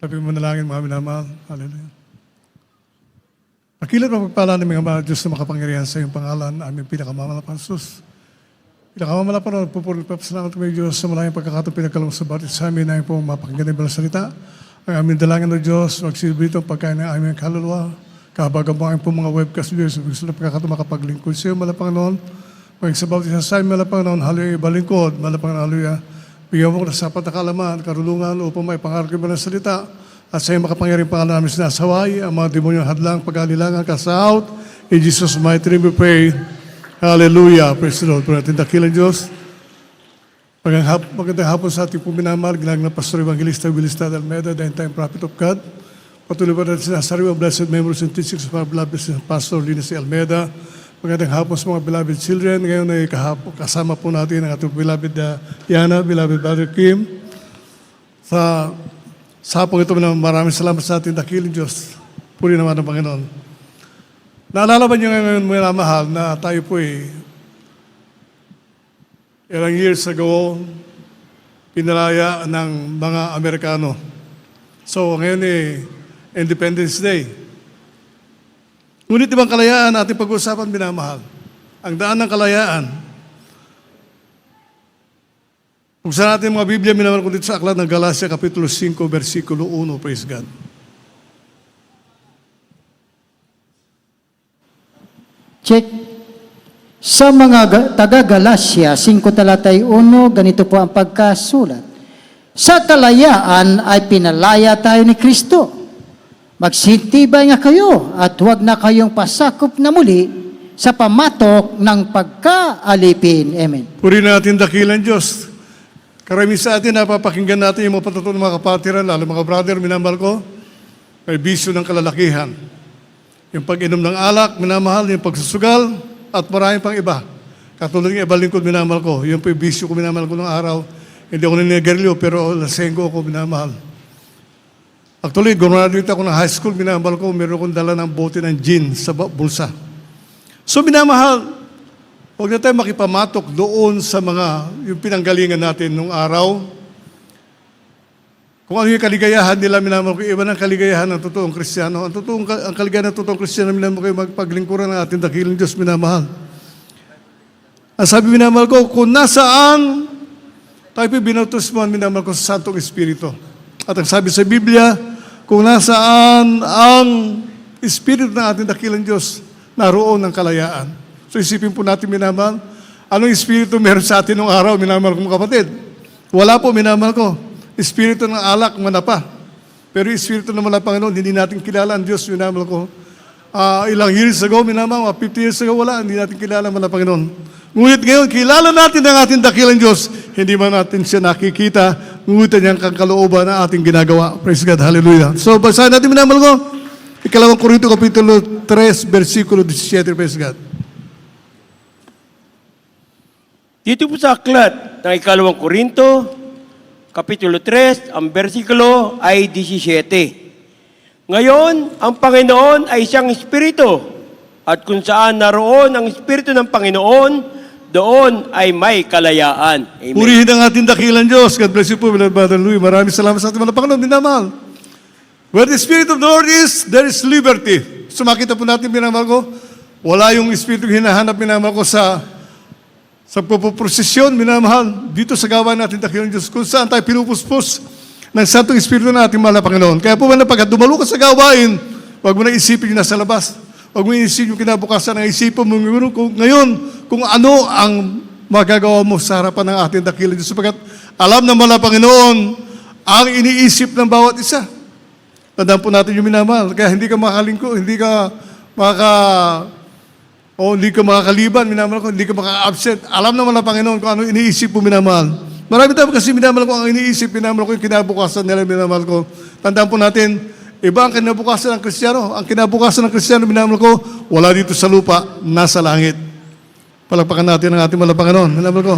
Tabi mo manalangin mga minamahal. Hallelujah. Pakilat mapagpala ng mga mga Diyos na makapangyarihan sa iyong pangalan, aming pinakamamalapan sus. Pinakamamalapan na nagpupuri papasalamat kami Diyos sa malayang pagkakataon pinagkalong sa batit sa amin na yung pong mapakinggan ng balang salita. Ang aming dalangin ng Diyos, magsilbito ang pagkain ng aming kaluluwa. Kabagang mo ang pong mga webcast viewers, gusto na pagkakataon makapaglingkod sa iyo, Malapanginoon. Pag sa batit sa amin, Malapanginoon, hallelujah, ibalingkod, Malapanginoon, hallelujah. Bigyan mo ko na sapat na kaalaman, karulungan upang may pangarap ng salita at sa iyo makapangyariang pangalan namin sinasaway ang mga demonyong hadlang, pag-alilangan, cast out. In Jesus' mighty name we pray. Hallelujah. Praise the Lord. Pag natin dakilang Diyos. Magandang hapon sa ating puminamahal, ginag na Pastor Evangelista Willis Almeida, the time prophet of God. Patuloy pa natin sinasariwa, blessed memories and teachings of our beloved Pastor Linus Almeida. Magandang hapon sa mga beloved children. Ngayon ay kasama po natin ang ating beloved Yana, beloved Brother Kim. Sa hapong ito, maraming salamat sa ating dakiling Diyos. Puri naman ang Panginoon. Naalala ba niyo ngayon, mga mahal, na tayo po ilang years ago, pinalaya ng mga Amerikano. So ngayon Independence Day. Ngunit ibang kalayaan ating pag-uusapan, minamahal. Ang daan ng kalayaan. Buksan natin mga Biblia, minamahal ko dito sa aklat ng Galatia, Kapitulo 5, versikulo 1. Praise God. Check. Sa mga taga-Galacia, 5 talatay 1, ganito po ang pagkasulat. Sa kalayaan ay pinalaya tayo ni Kristo. Magsintibay nga kayo at huwag na kayong pasakop na muli sa pamatok ng pagkaalipin. Amen. Puri natin dakilan Diyos. Karami sa atin, napapakinggan natin yung mga patutunan ng mga kapatiran, lalo mga brother, minamahal ko, may bisyo ng kalalakihan. Yung pag-inom ng alak, minamahal, yung pagsusugal, at maraming pang iba. Katulad ng iba lingkod, minamahal ko, yung bisyo ko, minamahal ko ng araw, hindi ako ninigarilyo, pero lasenggo ako, minamahal. Actually, graduate ako ng high school, minamahal ko, meron akong dala ng bote ng gin sa bulsa. So, minamahal, huwag na tayo makipamatok doon sa mga, yung pinanggalingan natin nung araw. Kung ano yung kaligayahan nila, minamahal ko, iba ng kaligayahan ng totoong Kristiyano. Ang kaligayahan ng totoong Kristiyano, minamahal ko, magpaglingkuran ng ating dakilang Diyos, minamahal. Ang sabi, minamahal ko, kung nasaan, tayo binautos mo, minamahal ko, sa Santong Espiritu. At ang sabi sa Biblia, kung nasaan ang Espiritu ng ating dakilang Diyos, naroon ang kalayaan. So isipin po natin, minamahal, anong Espiritu meron sa atin nung araw, minamahal ko mga kapatid? Wala po, minamahal ko. Espiritu ng alak, manapa. Pero Espiritu ng Panginoon, hindi natin kilala ang Diyos, minamahal ko. Ilang years ago, minamahal, 50 years ago, wala, hindi natin kilala ang Panginoon. Ngunit ngayon, kilala natin ang ating dakilang Diyos. Hindi man natin siya nakikita, ngunit niyang kalooban na ating ginagawa. Praise God, hallelujah. So, basahin natin, minamahal ko. Ikalawang Korinto, Kapitulo 3, versikulo 17, praise God. Dito po sa aklat ng Ikalawang Korinto, Kapitulo 3, ang versikulo ay 17. Ngayon, ang Panginoon ay isang Espiritu, at kung saan naroon ang Espiritu ng Panginoon, doon ay may kalayaan. Amen. Purihin ang ating dakilang Diyos. God bless you po, beloved Brother Louis. Maraming salamat sa ating mga Panginoon, minamahal. Where the Spirit of the Lord is, there is liberty. So makita po natin, minamahal ko, wala yung Espiritu hinahanap, minamahal ko, sa pagpuprosesyon, minamahal, dito sa gawa natin dakilang Diyos, kung saan tayo pinupuspos ng Santong Espiritu na ating mahal na Panginoon. Kaya po man, pagkat dumalo ka sa gawain, huwag mo na isipin yung nasa labas. Huwag mo isipin yung kinabukasan ng isipan mo ngayon kung ano ang magagawa mo sa harapan ng ating dakilang Diyos. Sapagkat alam ng mahal na Panginoon ang iniisip ng bawat isa. Tandaan po natin yung minamahal. Kaya hindi ka makalingko, hindi ka makakaliban, minamahal ko, hindi ka maka-absent. Alam ng mahal na Panginoon kung ano iniisip mo, minamahal. Marami tayo kasi minamahal ko ang iniisip, minamahal ko yung kinabukasan nila, minamahal ko. Tandaan po natin, iba ang kinabukasan ng Kristiyano. Ang kinabukasan ng Kristiyano, minamahal ko, wala dito sa lupa, nasa langit. Palakpakan natin ang ating mahal na Panginoon. Minamahal ko.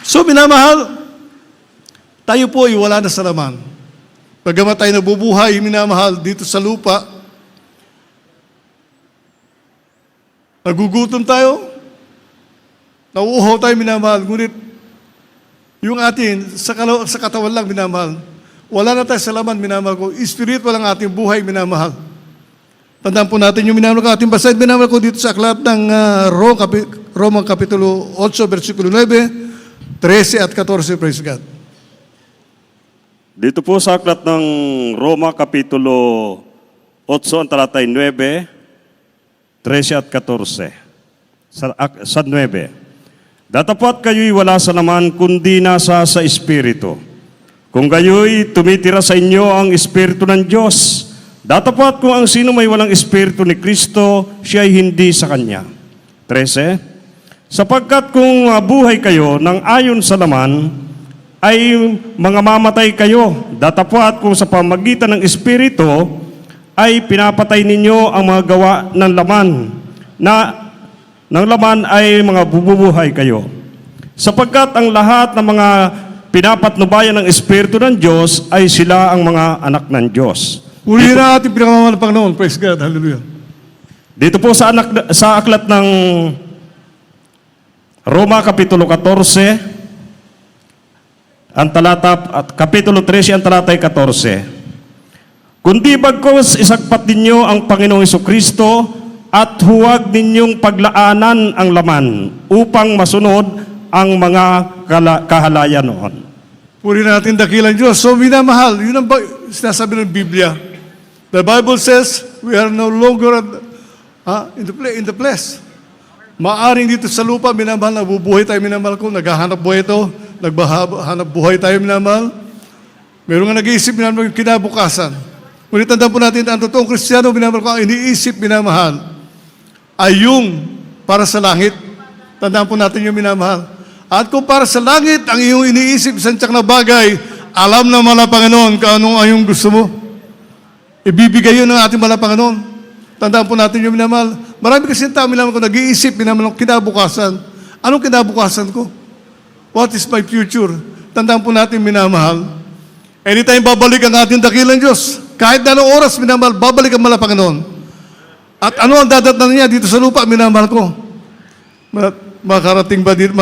So, minamahal, tayo po ay wala na sa laman. Pagkamat tayo nabubuhay, minamahal, dito sa lupa, nagugutom tayo, nauuhaw tayo, minamahal, ngunit yung atin, sa katawan lang, minamahal, Wala na tayo sa laman, minamahal ko. Spiritual ang ating buhay, minamahal. Tandaan po natin yung minamahal ko. Ating basahin, minamahal ko dito sa aklat ng Roma Kapitulo 8, versikulo 9, 13 at 14, praise God. Dito po sa aklat ng Roma Kapitulo 8, ang talatay 9, 13 at 14. Sa 9. Datapat kayo'y wala sa laman, kundi nasa sa Espiritu. Kung kayo'y tumitira sa inyo ang Espiritu ng Diyos, datapat kung ang sino may walang Espiritu ni Kristo, siya ay hindi sa Kanya. 13. Sapagkat kung buhay kayo ng ayon sa laman, ay mga mamatay kayo. Datapat kung sa pamagitan ng Espiritu, ay pinapatay ninyo ang mga gawa ng laman, na ng laman ay mga bubuhay kayo. Sapagkat ang lahat ng mga pinapatnubayan ng Espiritu ng Diyos ay sila ang mga anak ng Diyos. Uli na ating pinakamamahal ng Panginoon, praise God, hallelujah. Dito po sa aklat ng Roma Kapitulo 14, ang talata at Kapitulo 13, ang talatay 14. Kundi bagkos isagpat ninyo ang Panginoong Jesucristo at huwag ninyong paglaanan ang laman upang masunod ang mga kahalayan noon. Puri natin dakilang Diyos. So, minamahal, yun ang sinasabi ng Biblia. The Bible says, we are no longer in the flesh. Maaring dito sa lupa, minamahal, nabubuhay tayo, minamahal ko, naghahanap buhay ito, naghahanap buhay tayo, minamahal. Meron nga nag-iisip, minamahal, kinabukasan. Ngunit tandaan po natin, ang totoong Kristiyano, minamahal ko, ang iniisip, minamahal, ay yung para sa langit. Tandaan po natin yung minamahal. At kung para sa langit, ang iyong iniisip, isang tiyak na bagay, alam na mala Panginoon kung anong ayong gusto mo. Ibibigay yun ng ating mala Panginoon. Tandaan po natin yung minamahal. Marami kasi tao, minamahal ko, nag-iisip, minamahal ko, kinabukasan. Anong kinabukasan ko? What is my future? Tandaan po natin, minamahal. Anytime babalik ang ating dakilang Diyos. Kahit na anong oras, minamahal, babalik ang mala Panginoon. At ano ang dadatnan niya dito sa lupa, minamahal ko? Makarating ba dito,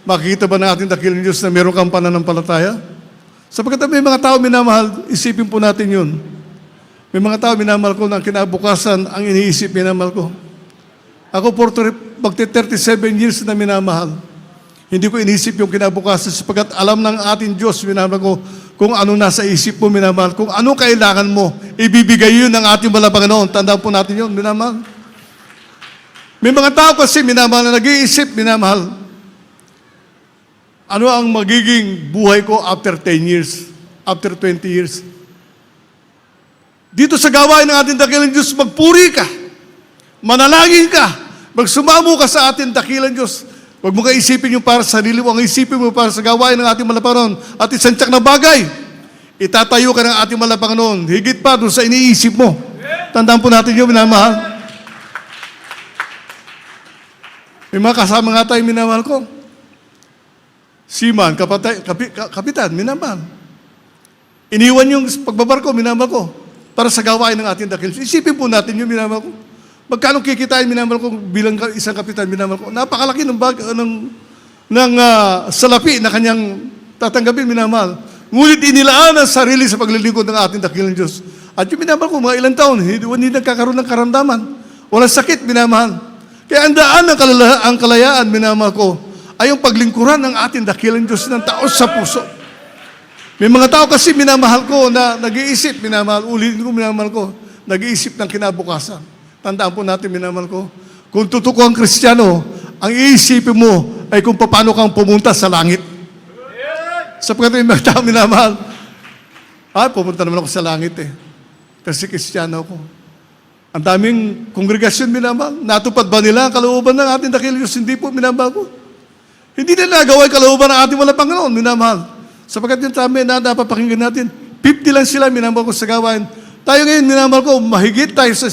makikita ba ng ating dakilang Diyos na meron kang pananampalataya? Sapagkat may mga tao, minamahal, isipin po natin yun. May mga tao, minamahal ko, na kinabukasan ang iniisip, minamahal ko. Ako, magti 37 years na minamahal. Hindi ko inisip yung kinabukasan sapagkat alam ng ating Diyos, minamahal ko, kung ano nasa isip mo, minamahal. Kung ano kailangan mo, ibibigay yun ng ating bala Panginoon. Tandaan po natin yun, minamahal. May mga tao kasi, minamahal, na nag-iisip, minamahal. Ano ang magiging buhay ko after 10 years, after 20 years? Dito sa gawain ng ating dakilang Diyos, magpuri ka, manalangin ka, magsumamo ka sa ating dakilang Diyos. Huwag mo ka isipin yung para sa sarili mo, ang isipin mo para sa gawain ng ating malapanganoon. At isang tiyak na bagay, itatayo ka ng ating malapanganoon, higit pa doon sa iniisip mo. Tandaan po natin yung minamahal. May mga kasama nga tayo, minamahal ko. Seaman, kapitan, minamahal. Iniwan yung pagbabarko, minamahal ko, para sa gawain ng ating dakilang. Isipin po natin yung minamahal ko. Magkano kikitain, minamahal ko, bilang isang kapitan, minamahal ko. Napakalaki ng salapi na kanyang tatanggapin, minamahal. Ngunit inilaan ang sarili sa paglilingkod ng ating dakilang Diyos. At yung minamahal ko, mga ilang taon, hindi nagkakaroon ng karamdaman. Walang sakit, minamahal. Kaya ang daan ng ang kalayaan, minamahal ko, ay yung paglingkuran ng ating dakilang Diyos ng taos sa puso. May mga tao kasi minamahal ko na nag-iisip, minamahal, ulitin ko, minamahal ko, nag-iisip ng kinabukasan. Tandaan po natin, minamahal ko, kung totoo ang Kristiyano, ang iisipin mo ay kung paano kang pumunta sa langit. Sapagkat may mga tao, minamahal, pumunta naman ako sa langit kasi Kristiyano ako. Ang daming kongregasyon, minamahal. Natupad ba nila ang kalooban ng ating dakilang Diyos? Hindi po, minamahal ko. Hindi nila nagawa yung kalooban ng ating walang Panginoon, minamahal. Sapagkat yung tama na napapakinggan natin, 50 lang sila, minamahal ko sa gawain. Tayo ngayon, minamahal ko, mahigit tayo sa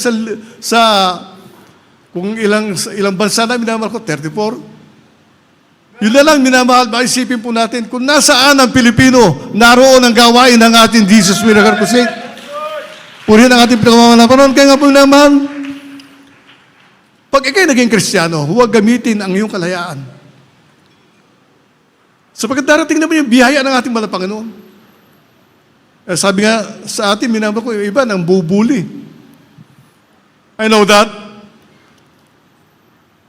kung ilang bansa na, minamahal ko, 34. Yun na lang, minamahal, maisipin po natin, kung nasaan ang Pilipino, naroon ang gawain ng ating Jesus Miracle Crusade. Purihin ang ating pinagmamahal. Kaya nga po, minamahal, pag ikay naging Kristiyano, huwag gamitin ang iyong kalayaan. Sapagkat darating naman yung biyaya ng ating Panginoon. Sabi nga sa atin, minamahal ko, yung iba nang bubuli. I know that.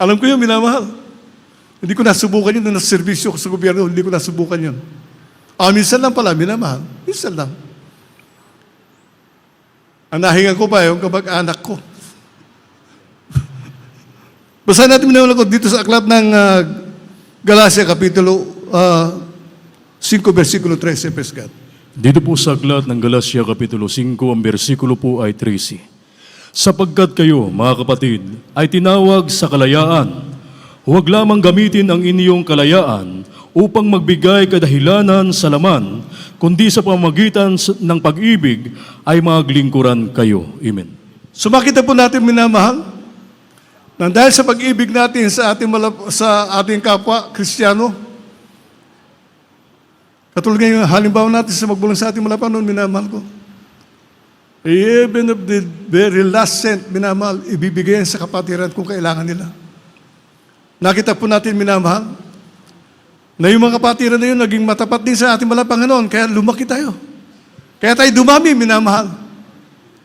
Alam ko yun, minamahal. Hindi ko nasubukan yun nung naservisyo ko sa gobyerno, hindi ko nasubukan yun. Minsan lang pala, minamahal. Minsan lang. Ang nahingan ko pa yung kamag-anak ko. Basahin natin minamahal ko dito sa aklat ng Galacia, Kapitulo 5, versikulo 13, Peskat. Dito po sa aklat ng Galacia Kapitulo 5, ang bersikulo po ay 13. Sapagkat kayo, mga kapatid, ay tinawag sa kalayaan, huwag lamang gamitin ang inyong kalayaan upang magbigay kadahilanan sa laman, kundi sa pamamagitan ng pag-ibig ay maglingkuran kayo. Amen. So makita po natin, minamahal, na dahil sa pag-ibig natin sa ating kapwa, Kristiyano, katulad ngayon, halimbawa natin sa magbulang sa ating malapan noon, minamahal ko. Even of the very last cent, minamahal, ibibigay sa kapatiran kung kailangan nila. Nakita po natin, minamahal, na yung mga kapatiran na yun naging matapat din sa ating malapan noon, kaya lumaki tayo. Kaya tayo dumami, minamahal.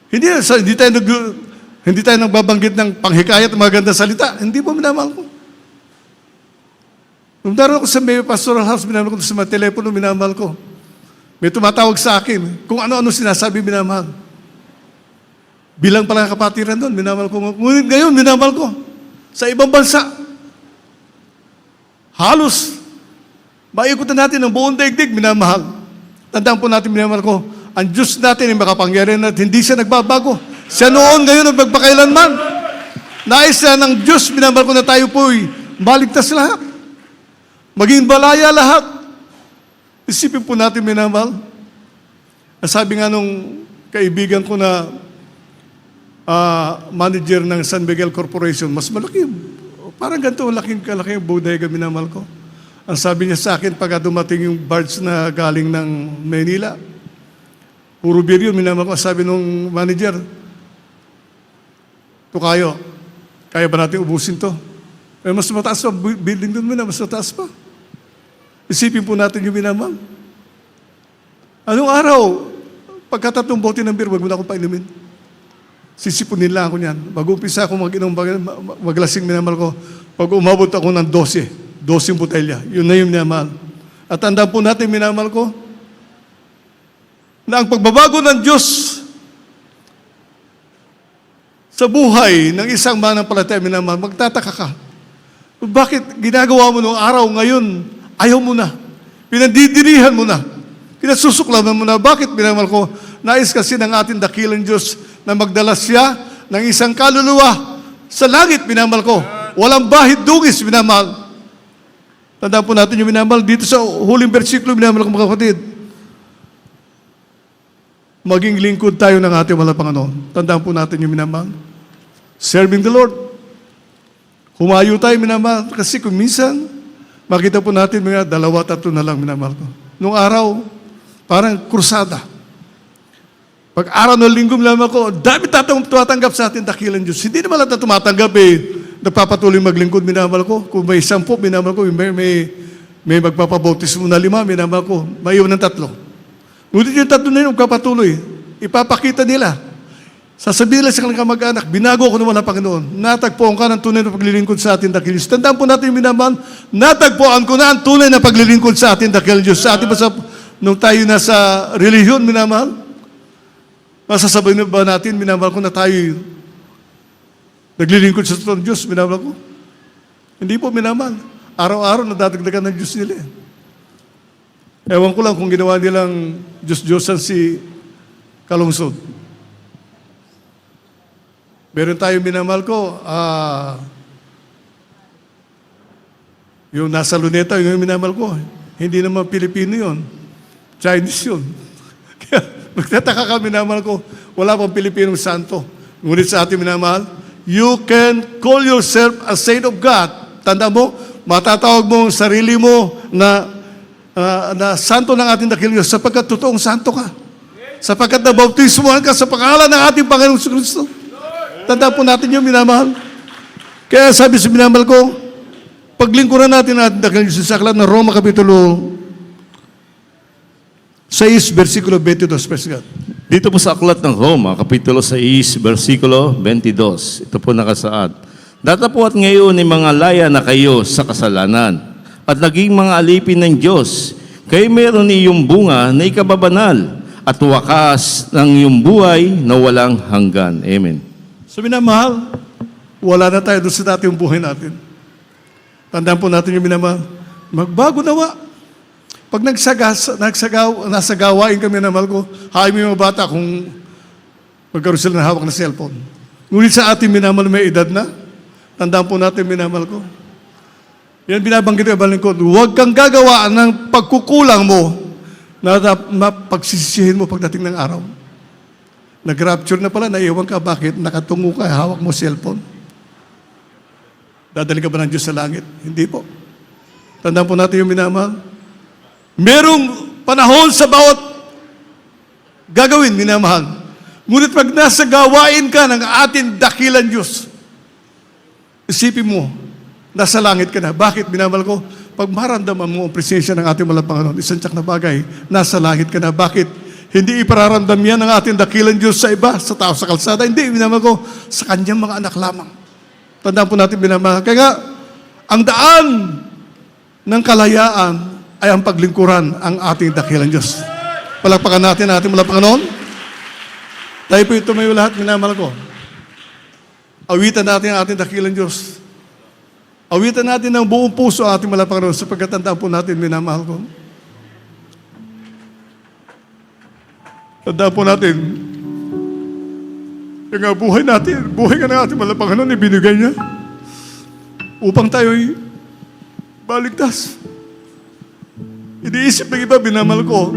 Hindi tayo nagbabanggit ng panghikayat at magandang salita. Hindi po, minamahal ko. Nung daroon ako sa may pastoral house, minamahal ko sa mga telepono, minamahal ko. May tumatawag sa akin. Kung ano-ano sinasabi, minamahal. Bilang pala kapatiran doon, minamahal ko. Ngunit ngayon, minamahal ko. Sa ibang bansa, halos, maikutan natin ang buong daigdig, minamahal. Tandaan po natin, minamahal ko, ang Diyos natin ay makapangyarihan at hindi siya nagbabago. Siya noon, ngayon, at magpakailanman. Nais na ng Diyos, minamahal ko na tayo po'y maligtas lahat. Maging balaya lahat. Isipin po natin, minamahal. Sabi nga nung kaibigan ko na manager ng San Miguel Corporation, mas malaki. Parang ganito, kalaki yung bodega, minamahal ko. Ang sabi niya sa akin, pagka dumating yung barge na galing ng Manila, puro beer yun, minamahal ko. Sabi nung manager, Tukayo, kaya ba natin ubusin to? Mas mataas pa, building doon muna, mas mataas pa. Isipin po natin yung minamahal. Anong araw, pagkatatlong bote ng beer, wag mo na akong painumin. Sisipunin lang ako niyan. Mag-umpisa ako maglasing, minamahal ko. Pag umabot ako ng 12 botelya, yun na yung minamahal. At tandaan po natin, minamahal ko, na ang pagbabago ng Diyos sa buhay ng isang mananampalataya, minamahal, magtataka ka. Bakit ginagawa mo nung araw ngayon, ayaw mo na. Pinandidirihan mo na. Pinasusuklaman mo na. Bakit, minamahal ko? Nais kasi ng ating dakilang Diyos na magdala siya ng isang kaluluwa sa langit, minamahal ko. Walang bahid dugis, minamahal. Tandaan po natin yung minamahal. Dito sa huling versikulo, minamahal ko, mga kapatid. Maging lingkod tayo ng ating walang Panginoon. Tandaan po natin yung minamahal. Serving the Lord. Humayo tayo, minamahal. Kasi kung minsan, makita po natin mga 2-3 na lang, minamahal ko. Nung araw, parang krusada. Pag araw ng linggo, minamahal ko, dami tumatanggap sa atin dakilang Diyos. Hindi naman lahat na tumatanggap nagpapatuloy maglingkod, minamahal ko. Kung may 10, minamahal ko, may magpapabautismo na 5, minamahal ko, may iwan ng 3. Ngunit yung 3 na yun, magpapatuloy. Ipapakita nila. Sasabihin nila sa kanilang kamag-anak, binago ko naman ang Panginoon. Natagpuan ka ng tunay na paglilingkod sa atin dakilang Diyos. Tandaan po natin yung minamahal, natagpuan ko na ang tunay na paglilingkod sa atin dakilang Diyos. Sa atin ba nung tayo nasa relihiyon, minamahal? Masasabihin ba natin, minamahal ko, na tayo naglilingkod sa totoong Diyos, minamahal ko? Hindi po, minamahal. Araw-araw nadadagdagan ng Diyos nila. Ewan ko lang kung ginawa nilang Diyos-Diyosan si Kalungsod. Meron tayo, minamahal ko, yung nasa Luneta, yung minamahal ko, hindi naman Pilipino yun. Chinese yun. Kaya magtataka ka, minamahal ko, wala pang Pilipinong santo. Ngunit sa ating minamahal, you can call yourself a saint of God. Tanda mo, matatawag mo ang sarili mo na santo ng ating dakilang Diyos sapagkat totoong santo ka. Sapagkat nabautismohan ka sa pangalan ng ating Panginoong Kristo. Tandaan po natin yung minamahal. Kaya sabi sa minamahal ko, paglingkuran natin ang ating dakilang Diyos sa aklat ng Roma Kapitulo 6, versikulo 22, praise God. Dito po sa Aklat ng Roma, Kapitulo 6, versikulo 22. Ito po nakasaad. Datapwat ngayon ay mga laya na kayo sa kasalanan at naging mga alipin ng Diyos. Kayo meron iyong bunga na ikababanal at wakas ng iyong buhay na walang hanggan. Amen. So minamahal, wala na tayo doon sa dati yung buhay natin. Tandaan po natin yung minamahal. Magbago nawa. Pag nasagawain kami na mahal ko, hain mo yung mga bata kung magkaroon sila ng hawak na cellphone. Ngunit sa ating minamahal may edad na, tandaan po natin minamahal ko. Yan binabanggit ko, balingkod, huwag kang gagawa ng pagkukulang mo na pagsisisihin mo pagdating ng araw. Nag-rapture na pala, naiwan ka, bakit? Nakatungo ka, hawak mo cellphone. Dadali ka ba ng Diyos sa langit? Hindi po. Tandaan po natin yung minamahal. Merong panahon sa bawat gagawin, minamahal. Ngunit pag nasa gawain ka ng ating dakilan Diyos, isipin mo, nasa langit ka na. Bakit, minamahal ko? Pag maramdaman mo ang presensya ng ating malang Panginoon, isang tiyak na bagay, nasa langit ka na. Bakit? Hindi ipararamdam yan ng ating dakilan Diyos sa iba, sa tao sa kalsada. Hindi, minamahal ko, sa kanyang mga anak lamang. Tandaan po natin, minamahal. Kaya nga, ang daan ng kalayaan ay ang paglingkuran ang ating dakilan Diyos. Palakpakan natin ating malang Panginoon. Tayo po ito may lahat, minamahal ko. Awitan natin ang ating dakilan Diyos. Awitan natin ng buong puso ang ating malang Panginoon sapagkat tandaan po natin, minamahal ko. Tandaan po natin, yung nga buhay natin, buhay ka ng ating malang Panginoon, ibinigay niya upang tayo'y baligtas. Iniisip ng iba, binamal ko.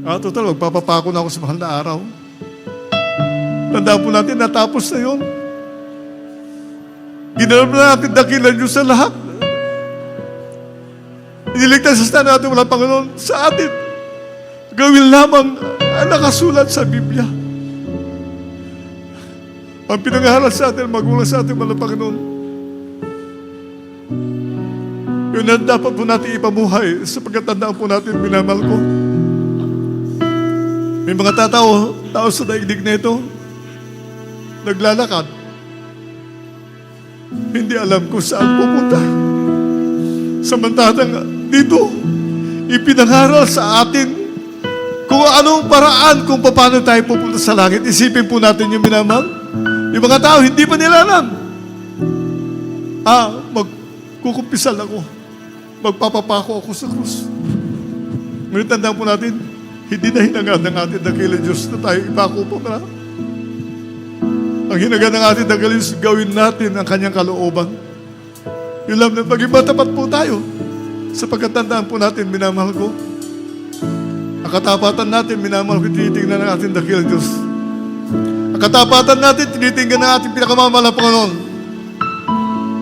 Total, magpapapako na ako sa mahal na araw. Tandaan po natin, natapos na yun. Ginanap na natin dakilan Diyos sa lahat. Iniligtas sa natin walang Panginoon sa atin. Gawin lamang ang nakasulat sa Biblia. Ang pinangahalan sa atin, magulang sa atin walang Panginoon. Yun ang dapat po natin ipabuhay sapagkat tandaan po natin, minamahal ko. May mga tao sa daigdig na ito, naglalakad. Hindi alam kung saan pupunta. Samantalang dito, ipinangaral sa atin kung anong paraan kung paano tayo pupunta sa langit. Isipin po natin yung minamahal. Yung mga tao, hindi pa nila alam. Magkukumpisal ako. Magpapapako ako sa krus. Ngunit tandaan po natin, hindi na hinagad ng ating dakilan Diyos na tayo ipako po na. Ang hinagad ng ating dakilan Diyos, gawin natin ang kanyang kalooban. Yun lang na maging matapat po tayo. Sapagkat tandaan po natin, minamahal ko. Ang katapatan natin, minamahal ko, tinitingnan ng ating dakilan Diyos. Ang katapatan natin, tinitingnan ng ating pinakamamahal na Panginoon.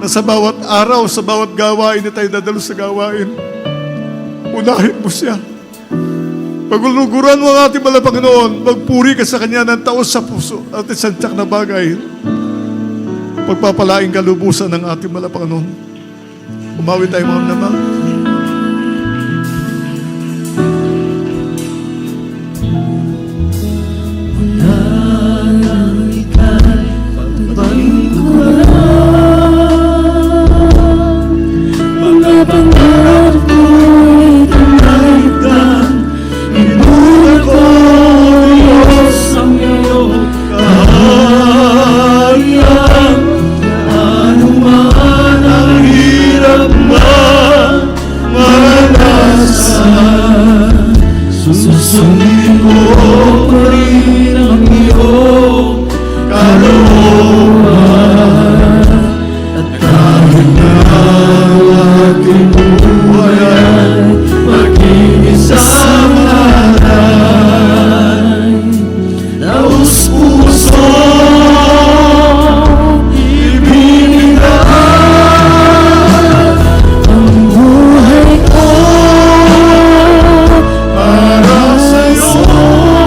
Na sa bawat araw, sa bawat gawain na tayo dadalo sa gawain, unahin mo siya. Paguluguran mo ang ating malang Panginoon, magpuri ka sa Kanya ng taos sa puso at isang tiyak na bagay. Pagpapalaing kalubusan ng ating malang Panginoon. Umawi tayo mga naman. Susundin mo pa rin ang iyong kalooban. At kahit na ating buhay ay maging isang alay, taos puso ibinigay ang buhay ko para sa'yo.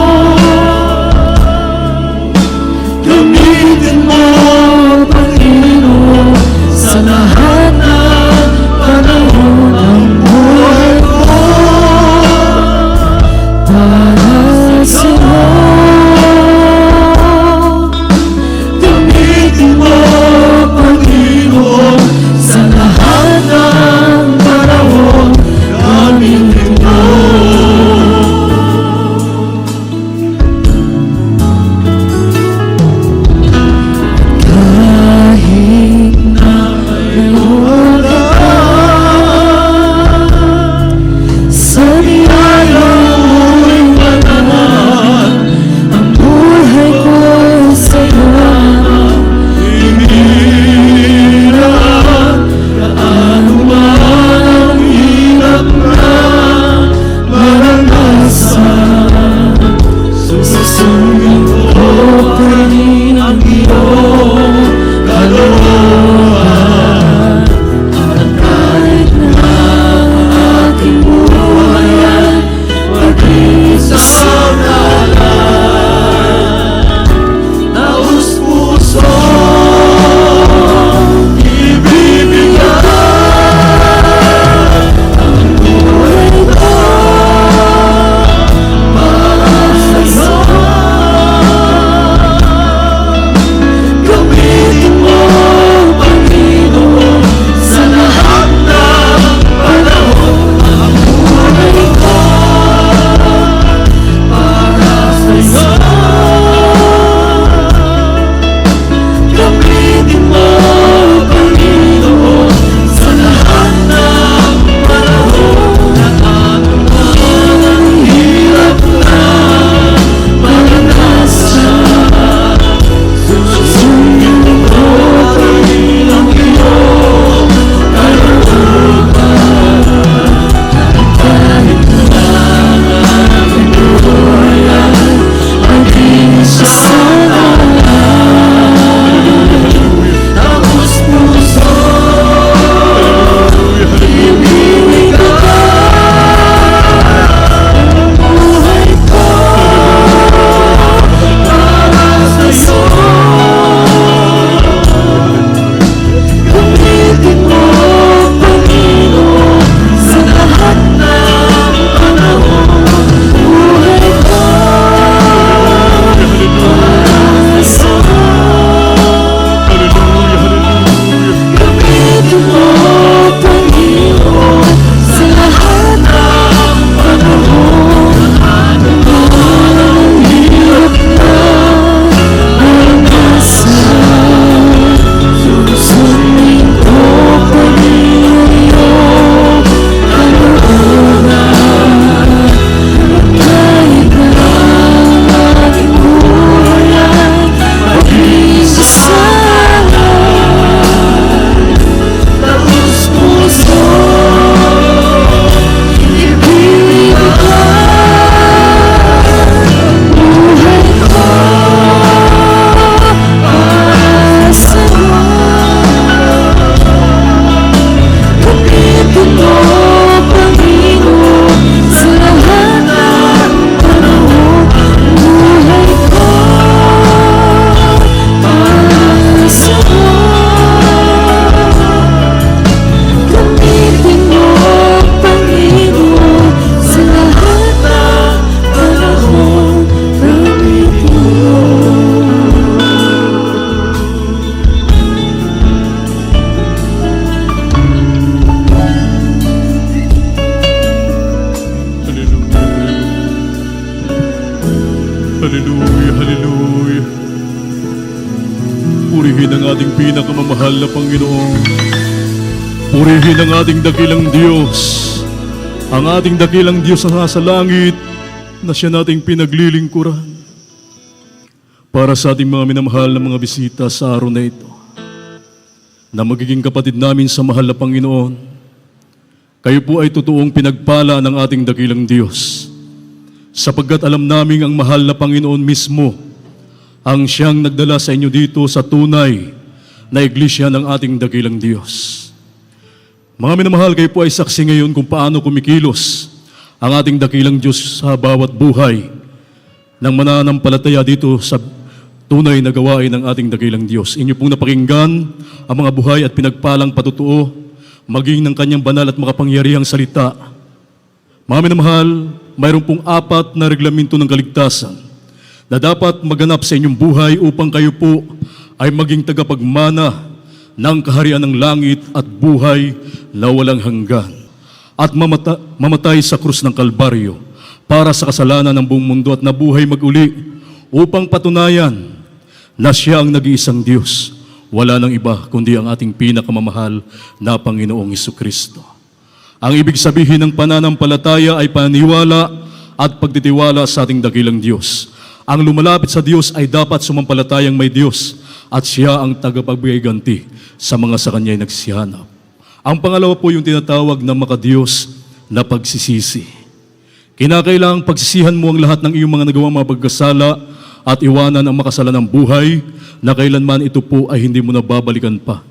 Hallelujah, hallelujah. Purihin ang ating pinakamamahal na Panginoon. Purihin ang ating dakilang Diyos. Ang ating dakilang Diyos na nasa langit na siya nating pinaglilingkuran. Para sa ating mga minamahal na mga bisita sa araw na ito, na magiging kapatid namin sa mahal na Panginoon, kayo po ay totoong pinagpala ng ating dakilang Diyos, sapagkat alam namin ang mahal na Panginoon mismo ang siyang nagdala sa inyo dito sa tunay na iglesia ng ating dakilang Diyos. Mga minamahal, kayo po ay saksi ngayon kung paano kumikilos ang ating dakilang Diyos sa bawat buhay ng mananampalataya dito sa tunay na gawain ng ating dakilang Diyos. Inyo pong napakinggan ang mga buhay at pinagpalang patutuo, maging ng kanyang banal at makapangyarihang salita. Mga minamahal, mayroon pong 4 na reglamento ng kaligtasan na dapat maganap sa inyong buhay upang kayo po ay maging tagapagmana ng kaharian ng langit at buhay na walang hanggan at mamatay sa krus ng Kalbaryo para sa kasalanan ng buong mundo at nabuhay mag-uli upang patunayan na siya ang nag-iisang Diyos. Wala nang iba kundi ang ating pinakamamahal na Panginoong Hesukristo. Ang ibig sabihin ng pananampalataya ay paniniwala at pagtitiwala sa ating dakilang Diyos. Ang lumalapit sa Diyos ay dapat sumampalatayang may Diyos at siya ang tagapagbigay-ganti sa mga sa Kanya'y nagsihanap. Ang pangalawa po yung tinatawag na makadiyos na pagsisisi. Kinakailangang pagsisihan mo ang lahat ng iyong mga nagawang mga pagkasala at iwanan ang makasalanang buhay na kailanman ito po ay hindi mo na babalikan pa.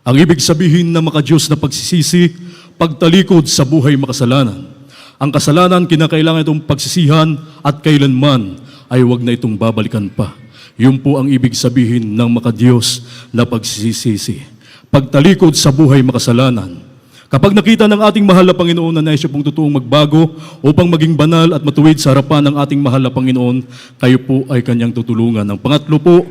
Ang ibig sabihin na makadiyos na pagsisisi, pagtalikod sa buhay makasalanan. Ang kasalanan kinakailangan itong pagsisihan at kailanman ay huwag na itong babalikan pa. Yun po ang ibig sabihin ng makadiyos na pagsisisi. Pagtalikod sa buhay makasalanan. Kapag nakita ng ating mahal na Panginoon na nais siya pong totoong magbago upang maging banal at matuwid sa harapan ng ating mahal na Panginoon, kayo po ay kanyang tutulungan. Ang pangatlo po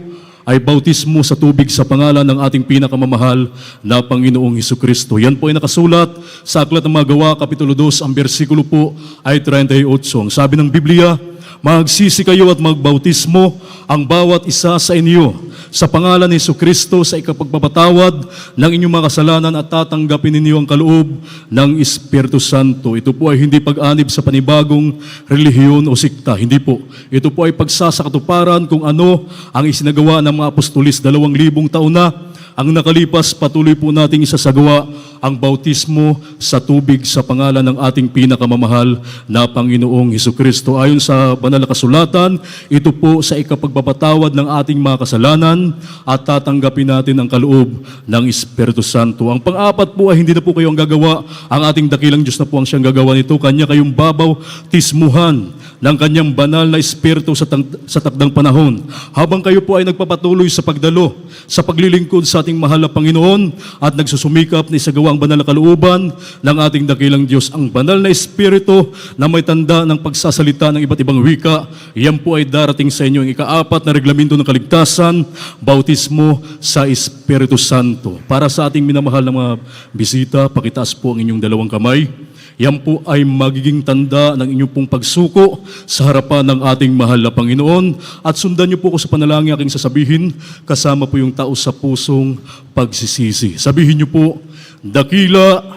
ay bautismo sa tubig sa pangalan ng ating pinakamamahal na Panginoong Hesukristo. Yan po ay nakasulat sa Aklat ng mga Gawa, Kapitulo 2, ang bersikulo po ay 38. Ang sabi ng Biblia, magsisi kayo at magbautismo ang bawat isa sa inyo sa pangalan ni Hesukristo sa ikapagpapatawad ng inyong mga kasalanan at tatanggapin ninyo ang kaloob ng Espiritu Santo. Ito po ay hindi pag-anib sa panibagong relihiyon o sikta. Hindi po. Ito po ay pagsasakatuparan kung ano ang isinagawa ng mga apostolis 2,000 taon na. Ang nakalipas, patuloy po nating isasagawa ang bautismo sa tubig sa pangalan ng ating pinakamamahal na Panginoong Hesukristo. Ayon sa banal na kasulatan, ito po sa ikapagpapatawad ng ating mga kasalanan at tatanggapin natin ang kaloob ng Espiritu Santo. Ang pang-apat po ay hindi na po kayo ang gagawa, ang ating dakilang Diyos na po ang siyang gagawa nito. Kanya kayong babautismuhan ng kanyang banal na Espiritu sa takdang panahon. Habang kayo po ay nagpapatuloy sa pagdalo, sa paglilingkod sa ating mahal na Panginoon at nagsusumikap na isagawa ang banal na kalooban ng ating dakilang Diyos. Ang banal na Espiritu na may tanda ng pagsasalita ng iba't ibang wika, yan po ay darating sa inyo. Ang ika-4 na reglamento ng kaligtasan, bautismo sa Espiritu Santo. Para sa ating minamahal na mga bisita, pakitaas po ang inyong 2 kamay. Yan po ay magiging tanda ng inyong pong pagsuko sa harapan ng ating mahal na Panginoon. At sundan niyo po ko sa panalangin aking sasabihin, kasama po yung tao sa pusong pagsisisi. Sabihin niyo po, dakila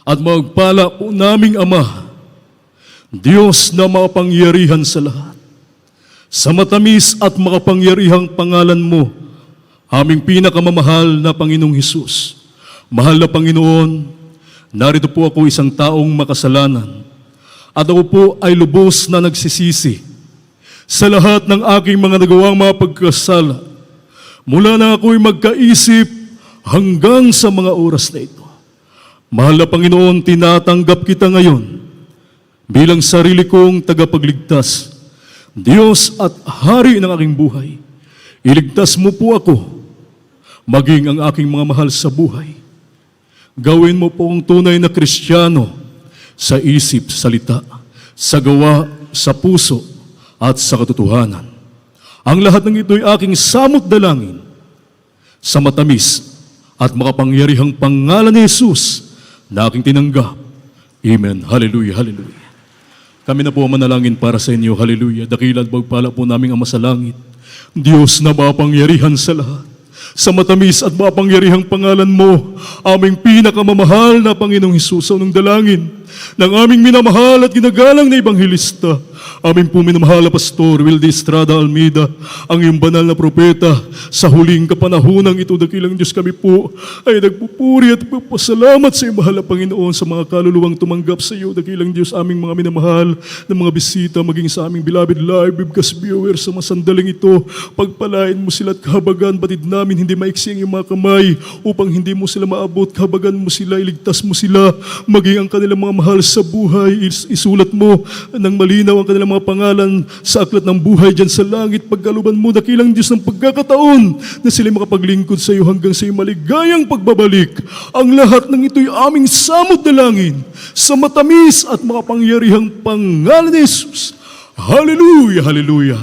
at magpala po naming Ama, Diyos na makapangyarihan sa lahat. Sa matamis at makapangyarihang pangalan mo, aming pinakamamahal na Panginoong Hesus. Mahal na Panginoon, narito po ako isang taong makasalanan at ako po ay lubos na nagsisisi sa lahat ng aking mga nagawang mga pagkasala mula na ako'y magkaisip hanggang sa mga oras na ito. Mahal na Panginoon, tinatanggap kita ngayon bilang sarili kong tagapagligtas, Diyos at Hari ng aking buhay. Iligtas mo po ako, maging ang aking mga mahal sa buhay. Gawin mo po ang tunay na Kristiyano sa isip, salita, sa gawa, sa puso, at sa katotohanan. Ang lahat ng ito ay aking samot dalangin sa matamis at makapangyarihang pangalan ni Jesus na aking tinanggap. Amen. Hallelujah, hallelujah. Kami na po ang manalangin para sa inyo. Hallelujah. Dakila at pagpala po naming Ama sa langit. Diyos na mapangyarihan sa lahat. Sa matamis at mapangyarihang pangalan mo, aming pinakamamahal na Panginoong Hesus, ng dalangin ng aming minamahal at ginagalang na Ebanghelista, aming po minamahal na Pastor Wilde Estrada Almeida, ang iyong banal na propeta. Sa huling kapanahonang ito, dakilang Diyos, kami po ay nagpupuri at nagpapasalamat sa iyong mahal na Panginoon sa mga kaluluwang tumanggap sa iyo, dakilang Diyos, aming mga minamahal na mga bisita, maging sa aming beloved live webcast viewers sa mga sandaling ito. Pagpalain mo sila at kahabagan, batid namin hindi maiksi ang iyong mga kamay upang hindi mo sila maabot. Kahabagan mo sila, iligtas mo sila, maging ang kanilang mga mahal sa buhay. Isulat mo ng malinaw ang kanilang mga pangalan sa aklat ng buhay dyan sa langit. Pagkaluban mo, dakilang Diyos, ng pagkakataon na sila makapaglingkod sa iyo hanggang sa iyong maligayang pagbabalik. Ang lahat ng ito'y aming samot na langin sa matamis at makapangyarihang pangalan ni Jesus. Hallelujah, hallelujah.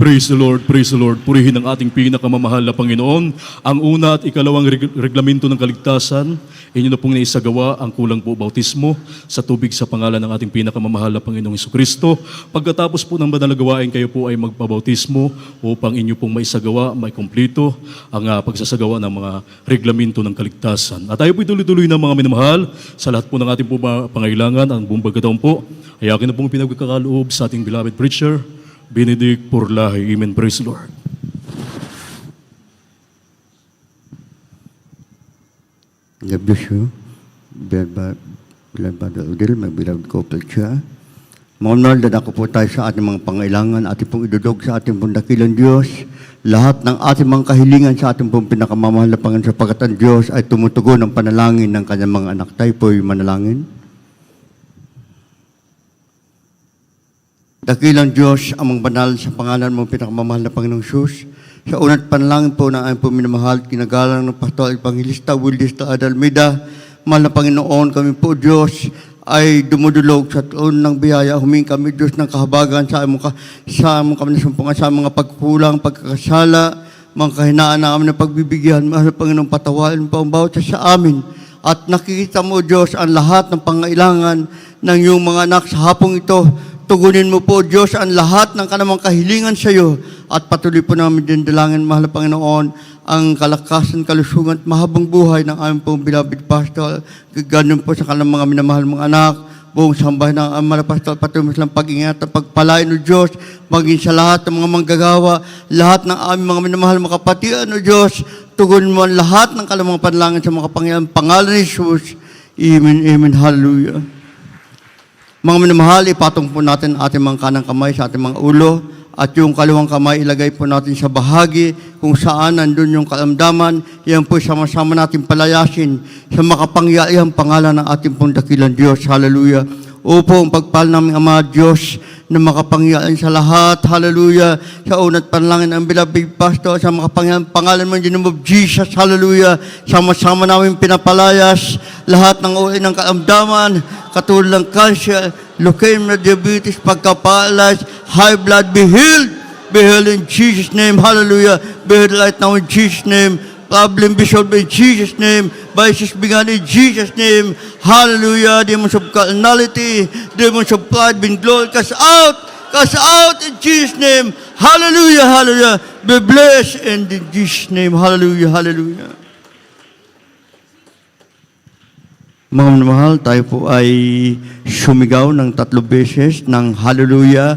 Praise the Lord, praise the Lord. Purihin ang ating pinakamamahal na Panginoon. Ang una at ikalawang reglamento ng kaligtasan, inyo na pong naisagawa ang kulang po bautismo sa tubig sa pangalan ng ating pinakamamahal na Panginoong Hesukristo. Pagkatapos po ng banal na gawain, kayo po ay magpabautismo upang inyo pong maisagawa, may kumplito ang pagsasagawa ng mga reglamento ng kaligtasan. At tayo po tuloy-tuloy na mga minamahal sa lahat po ng ating po pangailangan, ang buong pagkataon po, ay akin na pong pinagkakaloob sa ating beloved preacher, Benedict Porlahe. Amen. Praise the Lord. God bless you. Beloved Brother Odil, my beloved co-preacher. Maunal, dadako po tayo sa ating mga pangailangan, ating pong idudog sa ating pong dakilang Diyos. Lahat ng ating mga kahilingan sa ating pong pinakamamahal na Panginoon, sapagkat ang Diyos ay tumutugon ng panalangin ng kanyang mga anak. Tayo po'y manalangin. Dakilang Diyos, amang banal sa pangalan mo, pinakamamahal na Panginoong Sus. Sa unat panalangin po na aming po minamahal, kinagalang ng Pastor Evangelista Wilde Estrada Almeida, mahal na Panginoon, kami po Diyos ay dumudulog sa tuon ng biyaya. Humingi kami Diyos ng kahabagan sa among kami nasumpungan sa mga pagkulang, pagkakasala, mga kahinaan na amin na pagbibigyan. Mahal na Panginoon, patawain po ang bawat sa amin. At nakikita mo Diyos ang lahat ng pangailangan ng iyong mga anak sa hapong ito. Tugunin mo po, Diyos, ang lahat ng kanamang kahilingan sa iyo at patuloy po namin din dalangin, mahal na Panginoon, ang kalakasan, kalusugan at mahabang buhay ng aming pong beloved pastor. Ganun po sa kanang mga minamahal mga anak, buong sambahin ng aming pastor, patuloy silang pag-ingat at pagpalain o Diyos, maging sa lahat ng mga manggagawa, lahat ng aming mga minamahal mga kapatian o Diyos, tugunin mo ang lahat ng kanamang panalangin sa mga Panginoon, pangalan ni Jesus. Amen, amen, hallelujah. Mga minamahal, ipatong po natin ating mga kanang kamay sa ating mga ulo at yung kaliwang kamay ilagay po natin sa bahagi kung saan nandun yung kalamdaman. Yan po sama-sama natin palayasin sa makapangyarihang pangalan ng ating pong dakilang Diyos. Hallelujah. Opo, ang pagpal namin Ama Diyos na makapangyarihan sa lahat. Hallelujah. Sa unat panalangin ang beloved pastor sa makapangyarihang pangalan mo in the name of Jesus. Hallelujah. Sama-sama namin pinapalayas lahat ng uri ng kalamdaman, katulad ng cancer, leukemia, diabetes, pagkapalas, high blood, be healed. Be healed in Jesus' name. Hallelujah. Be healed right now in Jesus' name. Problem be solved in Jesus' name. Vices began in Jesus' name. Hallelujah. Demons of carnality, demons of pride, been glorified. Cast out in Jesus' name. Hallelujah, hallelujah. Be blessed in Jesus' name. Hallelujah, hallelujah. Mga mahal, tayo po ay sumigaw ng 3 beses ng hallelujah.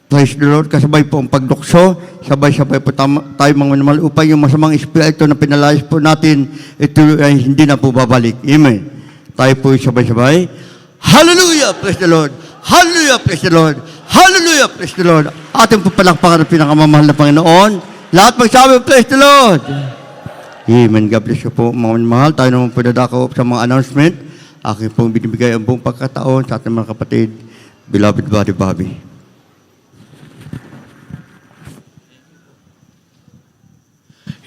Praise the Lord. Kasabay po ang pagdukso. Sabay-sabay po tayo mga mahal upang yung masamang espiritu na pinalayas po natin, ito ay hindi na po babalik. Amen. Tayo po sabay-sabay. Hallelujah! Praise the Lord. Hallelujah! Praise the Lord. Hallelujah! Praise the Lord. Ating po palakpakan ang pinakamamahal na Panginoon. Lahat magsabi, praise the Lord. Amen. God bless you po, mga mahal. Tayo naman po dadako sa mga announcement. Aking pong binibigay ang buong pagkataon sa ating mga kapatid, beloved Buddy Bobby.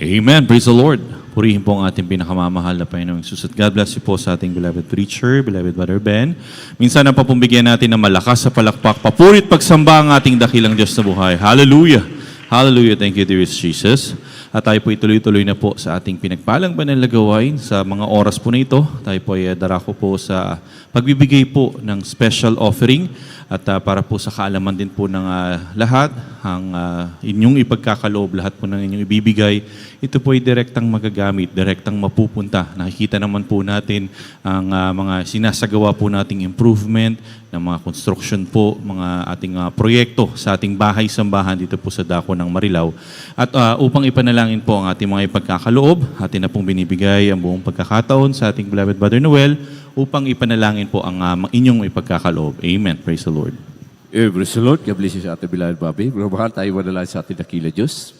Amen. Praise the Lord. Purihin po ang ating pinakamamahal na Panginoong Jesus. At God bless you po sa ating beloved preacher, beloved Brother Ben. Minsan na papumbigyan natin ng malakas sa palakpak, papurit pagsamba ang ating dakilang Diyos na buhay. Hallelujah. Hallelujah. Thank you, dearest Jesus. At tayo po ituloy-tuloy na po sa ating pinagpalang banal na gawain sa mga oras po na ito. Tayo po ay darako po sa pagbibigay po ng special offering. At para po sa kaalaman din po ng lahat, ang inyong ipagkakaloob, lahat po ng inyong ibibigay, ito po ay direktang magagamit, direktang mapupunta. Nakikita naman po natin ang mga sinasagawa po nating improvement, ng mga construction po, mga ating proyekto sa ating bahay-sambahan dito po sa Dako ng Marilao. At upang ipanalangin po ang ating mga ipagkakaloob, atin na pong binibigay ang buong pagkakataon sa ating beloved Brother Noel upang ipanalangin po ang inyong ipagkakaloob. Amen. Praise the Lord. Praise the Lord. God bless you sa ating beloved Bobby. Mahal tayo manalangin sa ating dakila Diyos.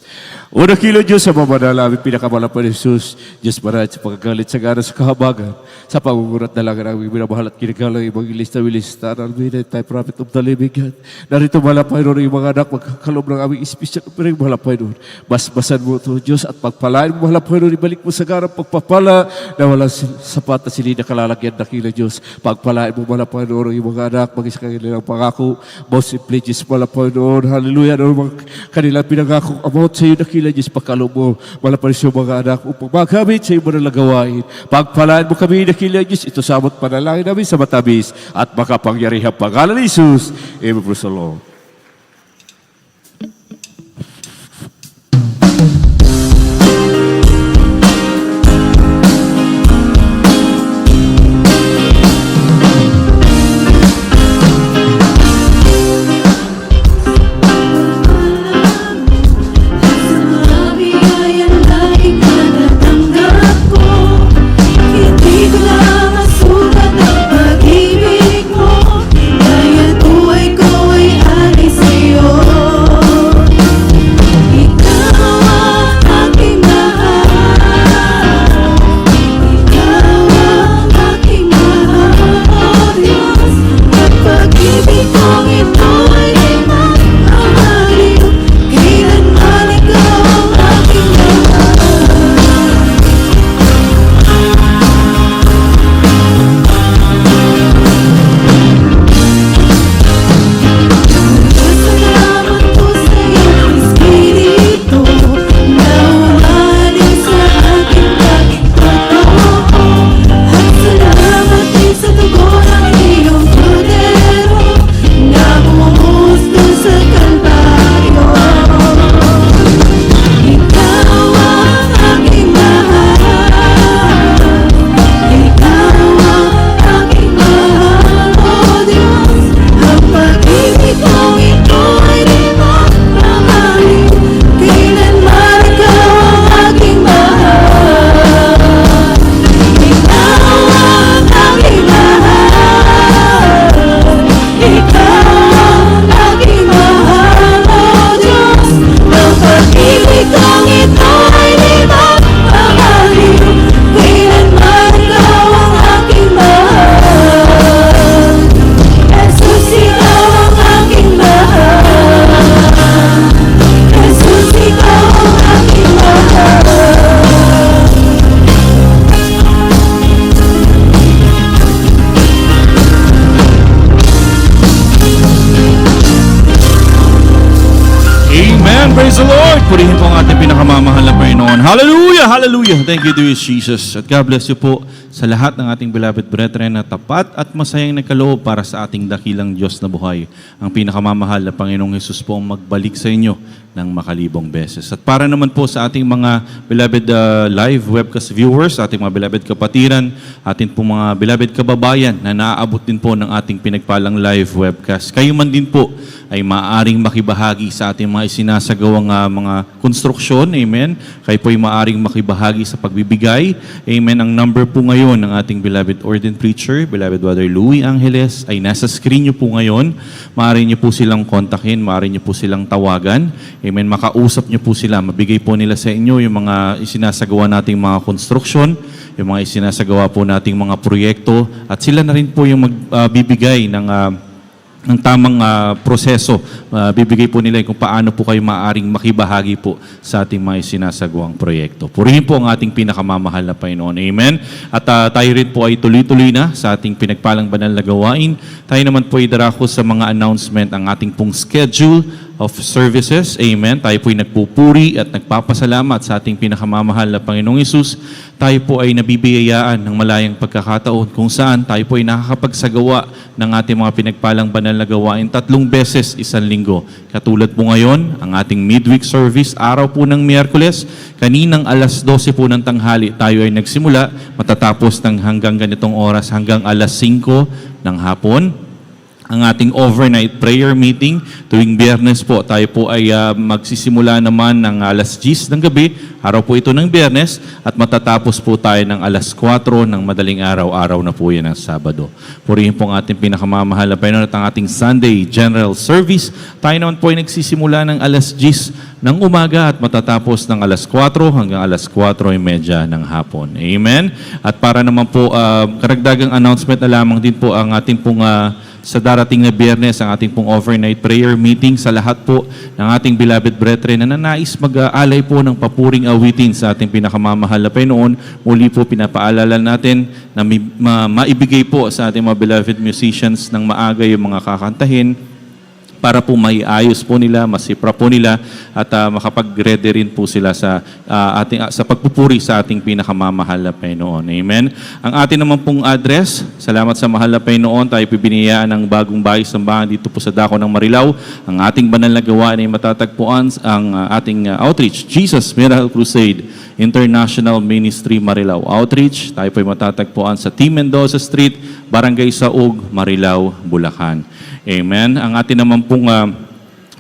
O dakila Diyos, sa mamanalangin, pinakamalapad ni Jesus, Diyos maraming sa pagkagalit sa gana sa kahabagan, sa pangungurat na lang ang aming minamahal at kinagalang ibang ilista, almina, tayo prophet of the living God. Narito malapay noon yung mga anak, magkakalob ng aming special offering, malapay noon. Basbasan mo ito, Diyos, at pagpalain mo, malapay noon, ibalik mo sa garang pagpapala na walang sapat na silina kalalagyan, dakila Diyos. Pagpalain mo, malapay noon, yung mga anak, mag-isa kanilang pangako, most simply, Diyos, malapay noon, hallelujah, noon, mga kanilang pinangakong amount sa iyo, dakila Diyos, pagkalob mo, malapay sa mga anak, upang magamit sa iyo mga gawain. Pagpalain mo kami, dakila Diyos, ito samot panalangin namin sa matamis at makapangyarihang pangalan ni Jesus. Amen. Praise the Lord. Praise the Lord! Purihin po ang ating pinakamamahal na Panginoon. Hallelujah! Hallelujah! Thank you to you, Jesus. At God bless you po sa lahat ng ating beloved brethren na tapat at masayang nagkaloob para sa ating dakilang Diyos na buhay. Ang pinakamamahal na Panginoong Jesus po ang magbalik sa inyo ng makalibong beses. At para naman po sa ating mga beloved live webcast viewers, ating mga beloved kapatiran, ating po mga beloved kababayan na naaabot din po ng ating pinagpalang live webcast. Kayo man din po ay maaaring makibahagi sa ating mga isinasagawang mga konstruksyon. Amen. Kayo po ay maaaring makibahagi sa pagbibigay. Amen. Ang number po ngayon ng ating beloved ordained preacher, beloved Brother Louie Angeles, ay nasa screen nyo po ngayon. Maaari nyo po silang kontakin, maaari nyo po silang tawagan. Amen. Makausap nyo po sila. Mabigay po nila sa inyo yung mga isinasagawa nating mga konstruksyon, yung mga isinasagawa po nating mga proyekto, at sila na rin po yung magbibigay ng tamang proseso. Bibigay po nila kung paano po kayo maaaring makibahagi po sa ating mga isinasagawang proyekto. Purihin po ang ating pinakamamahal na Panginoon. Amen. At tayo rin po ay tuloy-tuloy na sa ating pinagpalang banal na gawain. Tayo naman po ay darako sa mga announcement, ang ating pong schedule of Services. Amen. Tayo po'y nagpupuri at nagpapasalamat sa ating pinakamamahal na Panginoong Hesus. Tayo po ay nabibiyayaan ng malayang pagkakataon kung saan tayo po ay nakakapagsagawa ng ating mga pinagpalang banal na gawain 3 beses isang linggo. Katulad po ngayon, ang ating midweek service, araw po ng Miyerkules, kaninang alas 12 po ng tanghali, tayo ay nagsimula, matatapos ng hanggang ganitong oras, hanggang alas 5 ng hapon. Ang ating overnight prayer meeting tuwing Biyernes po, tayo po ay magsisimula naman ng alas 10 ng gabi, araw po ito ng Biyernes, at matatapos po tayo ng alas 4 ng madaling araw, araw na po yan ng Sabado. Purihin po ang ating pinakamamahal na Panginoon at ang ating Sunday General Service. Tayo naman po ay nagsisimula ng alas 10 ng umaga at matatapos ng alas 4 hanggang alas 4:30 ng hapon. Amen? At para naman po, karagdagang announcement na lamang din po ang ating pong sa darating na Biyernes, ang ating pong overnight prayer meeting sa lahat po ng ating beloved brethren na nanais mag-aalay po ng papuring awitin sa ating pinakamamahal na Panginoon. Muli po pinapaalala natin na maibigay po sa ating mga beloved musicians ng maaga yung mga kakantahin para po maiayos po nila, masipra po nila at makapag-ready rin po sila sa pagpupuri sa ating pinakamamahal na Panginoon. Amen. Ang ating naman pong address, salamat sa mahal na Panginoon, tayo piniyayaan ng bagong bahay sambahan dito po sa Dako ng Marilao. Ang ating banal na gawain ay matatagpuan ang ating outreach, Jesus Miracle Crusade International Ministry Marilao Outreach. Tayo po ay matatagpuan sa T. Mendoza Street, Barangay Saug, Marilao, Bulacan. Amen. Ang atin naman pong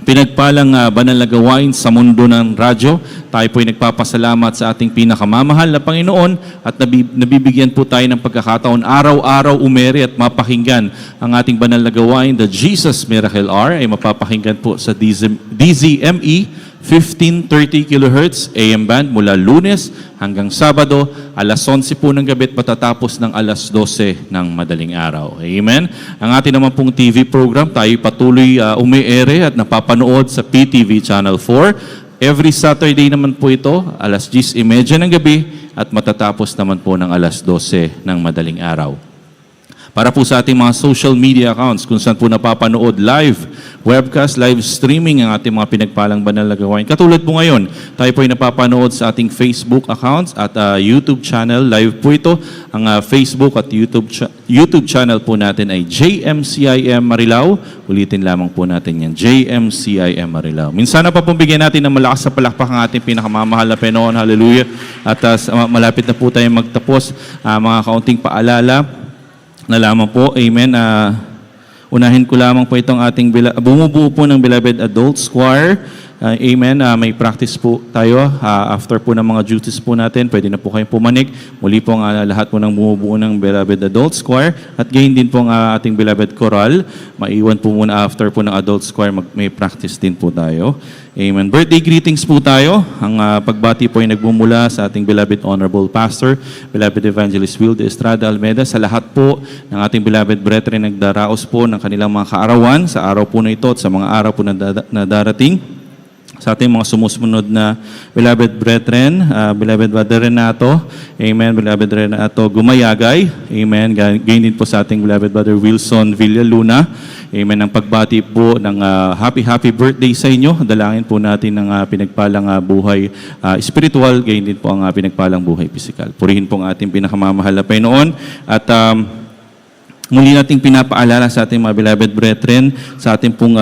pinagpalang banal na gawain sa mundo ng radyo, tayo po ay nagpapasalamat sa ating pinakamamahal na Panginoon at nabibigyan po tayo ng pagkakataon araw-araw umeri at mapakinggan ang ating banal na gawain. The Jesus Miracle Hour ay mapapakinggan po sa DZME 1530 kHz AM band mula Lunes hanggang Sabado, alas 11 po ng gabi at patatapos ng alas 12 ng madaling araw. Amen. Ang ating naman pong TV program, tayo patuloy umiere at napapanood sa PTV Channel 4. Every Saturday naman po ito, alas 10:30 ng gabi at matatapos naman po ng alas 12 ng madaling araw. Para po sa ating mga social media accounts kung saan po napapanood live, webcast, live streaming ang ating mga pinagpalang banal na gawain. Katulad po ngayon, tayo po ay napapanood sa ating Facebook accounts at YouTube channel. Live po ito. Ang Facebook at YouTube channel po natin ay JMCIM Marilao. Ulitin lamang po natin yan, JMCIM Marilao. Minsan na pa pong bigyan natin ng malakas sa palakpak ang ating pinakamamahal na Panginoon. Hallelujah. At malapit na po tayong magtapos. Mga kaunting paalala na lamang po, amen. Unahin ko lamang po itong ating bumubuo po ng Beloved Adults Choir. Amen. May practice po tayo after po ng mga duties po natin. Pwede na po kayong pumanik. Muli po ang lahat po ng bumubuo ng Beloved Adults Choir. At gayon din po ang ating Beloved Choral. Maiwan po muna after po ng Adults Choir. May practice din po tayo. Amen. Birthday greetings po tayo. Ang pagbati po ay nagmumula sa ating beloved Honorable Pastor, beloved Evangelist Will de Estrada Almeda, sa lahat po ng ating beloved brethren nagdaraos po ng kanilang mga kaarawan sa araw po na ito at sa mga araw po na darating. Sa ating mga sumusunod na beloved brethren, beloved Brother Renato, amen, beloved Renato Gumayagay, amen, gayon din po sa ating beloved Brother Wilson Villaluna, amen, ang pagbati po ng happy birthday sa inyo. Dalangin po natin ng pinagpalang buhay spiritual, gayon din po ang pinagpalang buhay physical. Purihin po ang ating pinakamamahal na Panginoon at muli nating pinapaalala sa ating mga beloved brethren, sa ating pong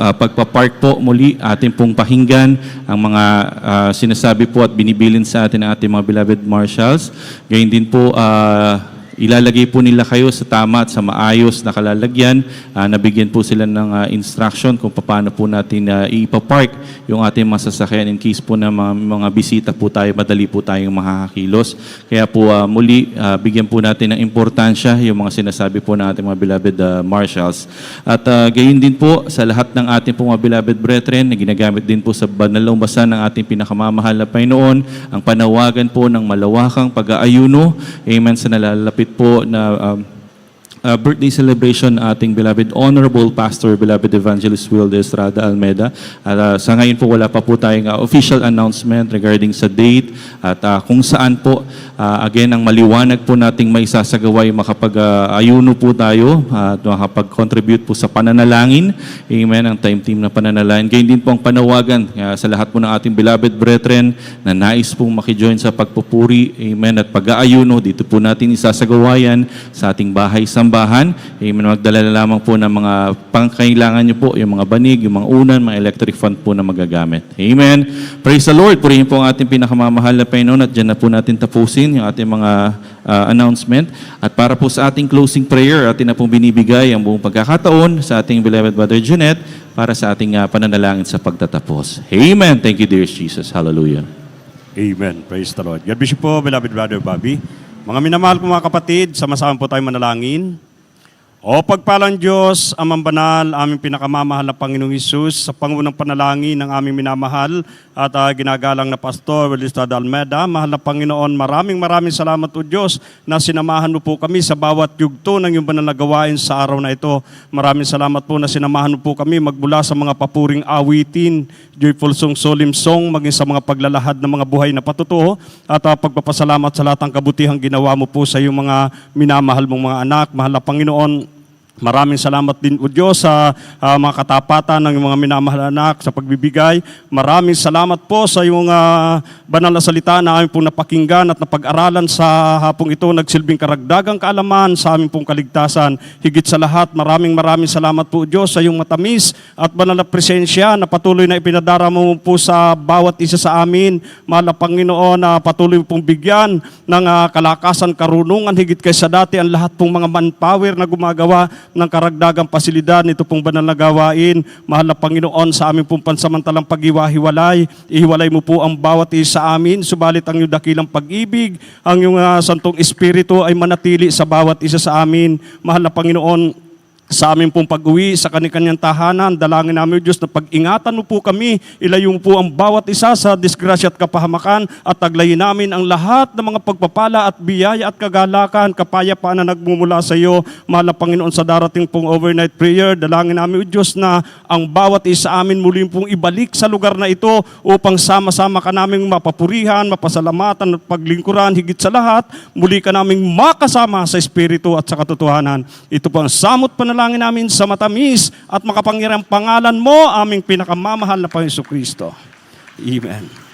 pagpapark po muli, ating pong pakinggan ang mga sinasabi po at binibilin sa atin ng ating mga beloved marshals. Gayun din po, ilalagay po nila kayo sa tama at sa maayos na kalalagyan. Nabigyan po sila ng instruction kung paano po natin ipapark yung ating mga sasakyan in case po na mga bisita po tayo, madali po tayong makakakilos. Kaya po muli, bigyan po natin ng importansya yung mga sinasabi po ng ating mga beloved marshals. At gayon din po sa lahat ng ating po mga beloved brethren na ginagamit din po sa banal na umbasa ng ating pinakamamahal na Panginoon, ang panawagan po ng malawakang pag-aayuno, amen, sa nalalapit po na birthday celebration ating beloved Honorable Pastor, beloved Evangelist Will de Estrada Almeda. At sa ngayon po wala pa po tayong official announcement regarding sa date at kung saan po again ang maliwanag po nating may sasagawa yung makapag-ayuno po tayo at makapag-contribute po sa pananalangin. Amen, ang time team na pananalangin. Gayon din po ang panawagan sa lahat po ng ating beloved brethren na nais pong makijoin sa pagpupuri. Amen, at pag-aayuno, dito po natin isasagawa yan sa ating bahay-sambahan. Amen, magdala na lamang po ng mga pangkailangan nyo po, yung mga banig, yung mga unan, mga electric fan po na magagamit. Amen. Praise the Lord. Purihin po ang ating pinakamamahal na Panginoon at dyan na po natin tapusin yung ating mga announcement. At para po sa ating closing prayer, atin na pong binibigay ang buong pagkakataon sa ating beloved Brother Jeanette para sa ating pananalangin sa pagtatapos. Amen. Thank you, dear Jesus. Hallelujah. Amen. Praise the Lord. God bless you po, beloved Brother Bobby. Mga minamahal ko mga kapatid, sama-sama po tayo manalangin. O pagpalang Diyos, Amang Banal, aming pinakamamahal na Panginoong Hesus, sa pangunang panalangin ng aming minamahal at ginagalang na Pastor Will de Estrada Almeda, mahal na Panginoon, maraming salamat o Diyos na sinamahan mo po kami sa bawat yugto ng iyong banal na gawain sa araw na ito. Maraming salamat po na sinamahan mo po kami magmula sa mga papuring awitin, joyful song, solemn song, maging sa mga paglalahad ng mga buhay na patutuo at pagpapasalamat sa lahat ng kabutihang ginawa mo po sa iyong mga minamahal mong mga anak. Mahal na Panginoon, maraming salamat din o Diyos sa mga katapatan ng mga minamahal anak sa pagbibigay. Maraming salamat po sa iyong banal na salita na aming pong napakinggan at napag-aralan sa hapong ito. Nagsilbing karagdagang kaalaman sa aming pong kaligtasan. Higit sa lahat, maraming salamat po Diyos sa iyong matamis at banal na presensya na patuloy na ipinadarama mo po sa bawat isa sa amin. Mahal na Panginoon, na patuloy pong bigyan ng kalakasan, karunungan, higit kaysa dati ang lahat pong mga manpower na gumagawa ng karagdagang pasilidad nito pong banal na gawain. Mahal na Panginoon, sa aming pong pansamantalang pag-ihiwalay, ihiwalay mo po ang bawat isa sa amin, subalit ang iyong dakilang pag-ibig, ang iyong Santong Espiritu ay manatili sa bawat isa sa amin. Mahal na Panginoon, sa aming pong pag-uwi sa kanilang tahanan, dalangin namin, Diyos, na pag-ingatan mo po kami, ilayo mo po ang bawat isa sa disgrasya at kapahamakan, at taglayin namin ang lahat ng mga pagpapala at biyaya at kagalakan, kapayapaan na nagmumula sa iyo. Mahal na Panginoon, sa darating pong overnight prayer, dalangin namin, Diyos, na ang bawat isa amin muli pong ibalik sa lugar na ito upang sama-sama ka naming mapapurihan, mapasalamatan at paglingkuran. Higit sa lahat, muli ka naming makasama sa Espiritu at sa katotohanan. Ito po ang samot panalangin namin sa matamis at makapangyarihang pangalan mo, aming pinakamamahal na Panginoon Kristo. Amen.